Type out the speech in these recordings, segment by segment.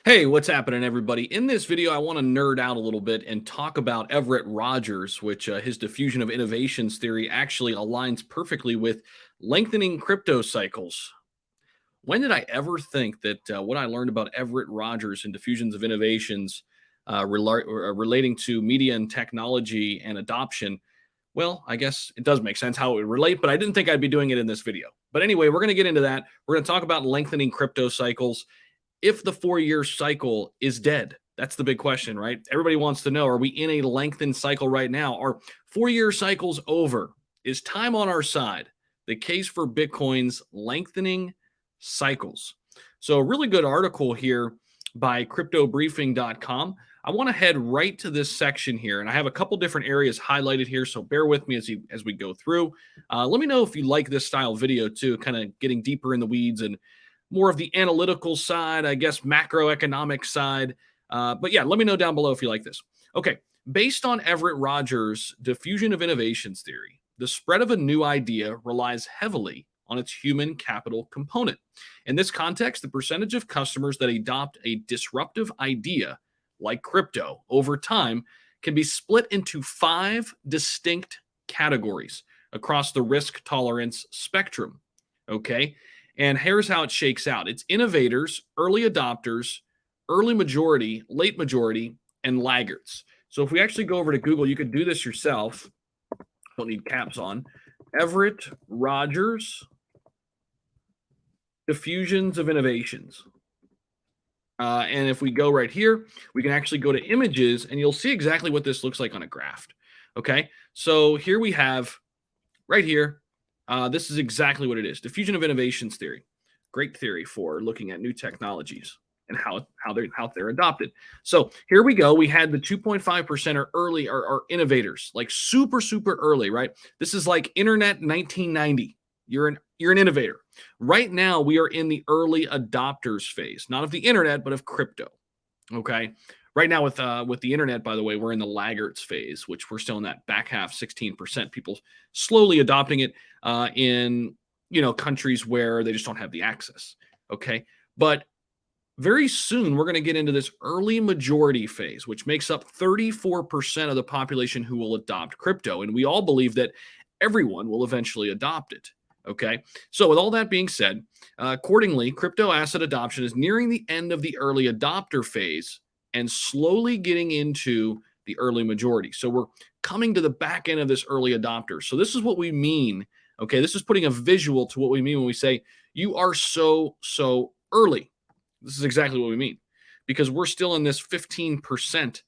Hey, what's happening, everybody? In this video, I want to nerd out a little bit and talk about Everett Rogers, which his diffusion of innovations theory actually aligns perfectly with lengthening crypto cycles. When did I ever think that what I learned about Everett Rogers and diffusions of innovations relating to media and technology and adoption? Well, I guess it does make sense how it would relate, but I didn't think I'd be doing it in this video. But anyway, we're going to get into that. We're going to talk about lengthening crypto cycles if the 4 year cycle is dead. That's the big question, right? Everybody wants to know, are we in a lengthened cycle right now? Are 4 year cycles over? Is time on our side? The case for Bitcoin's lengthening cycles. So, a really good article here by cryptobriefing.com. I want to head right to this section here, and I have a couple different areas highlighted here, so bear with me as we go through. Let me know if you like this style video too, kind of getting deeper in the weeds and more of the analytical side, I guess, macroeconomic side. But yeah, let me know down below if you like this. Okay, based on Everett Rogers' diffusion of innovations theory, the spread of a new idea relies heavily on its human capital component. In this context, the percentage of customers that adopt a disruptive idea like crypto over time can be split into 5 distinct categories across the risk tolerance spectrum. Okay. And here's how it shakes out: it's innovators, early adopters, early majority, late majority, and laggards. So if we actually go over to Google, you could do this yourself. Don't need caps on. Everett Rogers diffusions of innovations. And if we go right here, we can actually go to images and you'll see exactly what this looks like on a graph. Okay. So here we have right here. This is exactly what it is: diffusion of innovations theory. Great theory for looking at new technologies and how they're adopted. So here we go. We had the 2.5% are early are innovators, like super early, right? This is like internet 1990. You're an innovator. Right now we are in the early adopters phase, not of the internet, but of crypto. Okay. Right now with the internet, by the way, we're in the laggards phase, which we're still in that back half, 16%. People slowly adopting it in countries where they just don't have the access. Okay, but very soon we're going to get into this early majority phase, which makes up 34% of the population who will adopt crypto, and we all believe that everyone will eventually adopt it. Okay, so with all that being said, accordingly, crypto asset adoption is nearing the end of the early adopter phase and slowly getting into the early majority. So we're coming to the back end of this early adopter. So this is what we mean. Okay, this is putting a visual to what we mean when we say you are so early. This is exactly what we mean, because we're still in this 15%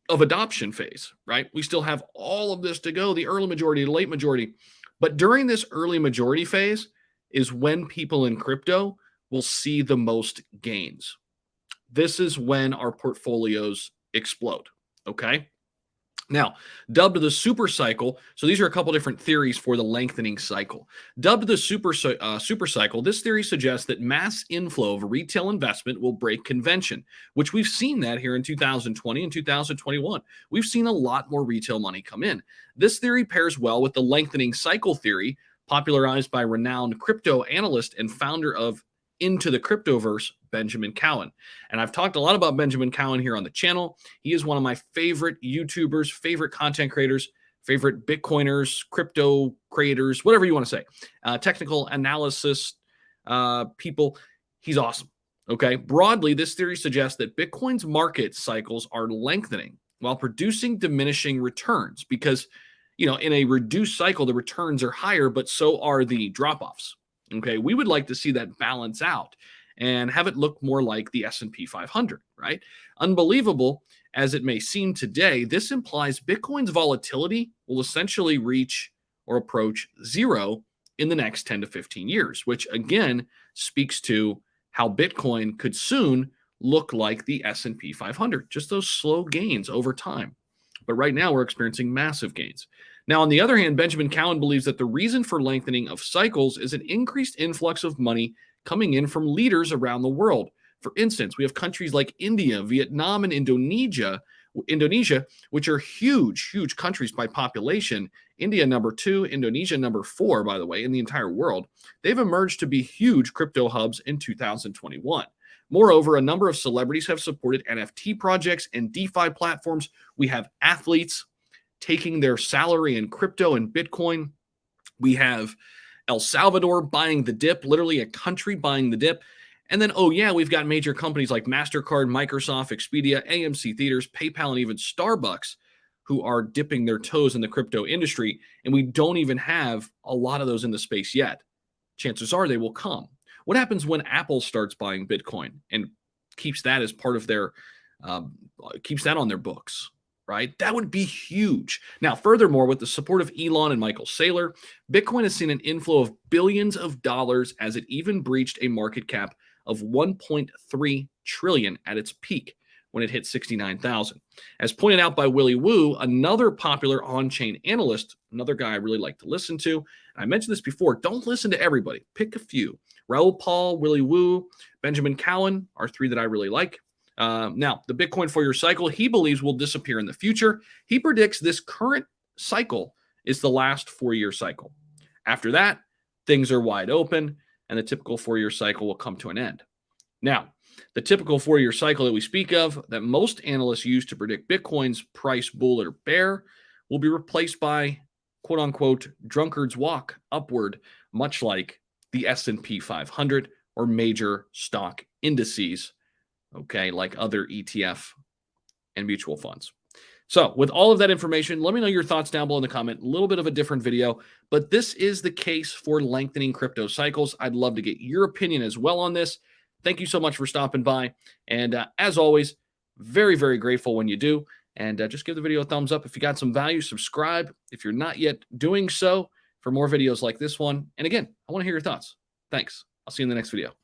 of adoption phase, right? We still have all of this to go, the early majority, the late majority. But during this early majority phase is when people in crypto will see the most gains. This is when our portfolios explode. Okay. Now, dubbed the super cycle, so these are a couple different theories for the lengthening cycle. Dubbed the super cycle, this theory suggests that mass inflow of retail investment will break convention, which we've seen that here in 2020 and 2021. We've seen a lot more retail money come in. This theory pairs well with the lengthening cycle theory, popularized by renowned crypto analyst and founder of Into the Cryptoverse, Benjamin Cowan. And I've talked a lot about Benjamin Cowan here on the channel. He is one of my favorite YouTubers, favorite content creators, favorite Bitcoiners, crypto creators, whatever you want to say, technical analysis people. He's awesome. Okay. Broadly, this theory suggests that Bitcoin's market cycles are lengthening while producing diminishing returns because, in a reduced cycle, the returns are higher, but so are the drop-offs. Okay, we would like to see that balance out and have it look more like the S&P 500, right? Unbelievable as it may seem today, this implies Bitcoin's volatility will essentially reach or approach zero in the next 10 to 15 years, which again speaks to how Bitcoin could soon look like the S&P 500, just those slow gains over time. But right now we're experiencing massive gains. Now, on the other hand, Benjamin Cowan believes that the reason for lengthening of cycles is an increased influx of money coming in from leaders around the world. For instance, we have countries like India, Vietnam, and Indonesia, which are huge countries by population. India number 2, Indonesia number 4, by the way, in the entire world. They've emerged to be huge crypto hubs in 2021. Moreover, a number of celebrities have supported NFT projects and DeFi platforms. We have athletes taking their salary in crypto and Bitcoin. We have El Salvador buying the dip, literally a country buying the dip. And then, oh yeah, we've got major companies like MasterCard, Microsoft, Expedia, AMC Theaters, PayPal, and even Starbucks who are dipping their toes in the crypto industry. And we don't even have a lot of those in the space yet. Chances are they will come. What happens when Apple starts buying Bitcoin and keeps that as part of their, keeps that on their books? Right? That would be huge. Now, furthermore, with the support of Elon and Michael Saylor, Bitcoin has seen an inflow of billions of dollars as it even breached a market cap of 1.3 trillion at its peak when it hit 69,000. As pointed out by Willy Woo, another popular on-chain analyst, another guy I really like to listen to. I mentioned this before, don't listen to everybody. Pick a few. Raoul Pal, Willy Woo, Benjamin Cowan are three that I really like. Now, the Bitcoin 4-year cycle, he believes will disappear in the future. He predicts this current cycle is the last 4-year cycle. After that, things are wide open, and the typical 4-year cycle will come to an end. Now, the typical 4-year cycle that we speak of, that most analysts use to predict Bitcoin's price bull or bear, will be replaced by, quote-unquote, drunkard's walk upward, much like the S&P 500 or major stock indices, okay, like other ETF and mutual funds. So with all of that information, let me know your thoughts down below in the comment. A little bit of a different video, but this is the case for lengthening crypto cycles. I'd love to get your opinion as well on this. Thank you so much for stopping by. And as always, very, very grateful when you do. And just give the video a thumbs up if you got some value. Subscribe if you're not yet doing so for more videos like this one. And again, I want to hear your thoughts. Thanks. I'll see you in the next video.